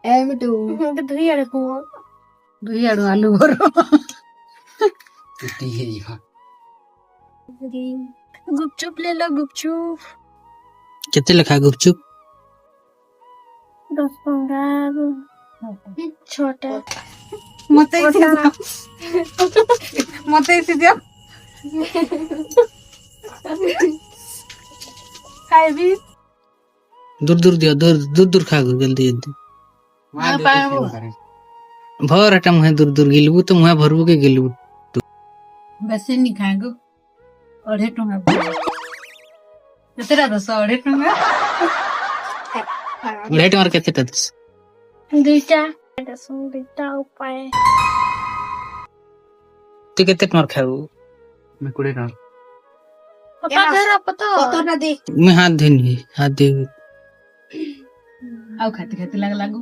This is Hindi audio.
एम2 दुई आड़े को दुई आड़ू आलू भरो कितनी है यहाँ गुपचुप ले लो गुपचुप कितने लिखा गुपचुप 10-15 छोटा मते इसी दिया खाए भी दूर दूर दियो दूर दूर खा गो जल्दी जल्दी ना पाएबो भर हटा मुहे दूर दूर गिलबू तो मुहे भरबू के गिलबू बेसी नहीं खाएगो 2.5 टंका केतेटा दस 2.5 टंका 2.5 टंका केतेटा दस दुईटा दुईटा उपाय तू केते टंका खाऊ मैं 20 टंका पता कतटा दे मैं हाथ धोनी हाथ दे आउ खाते खाते लागू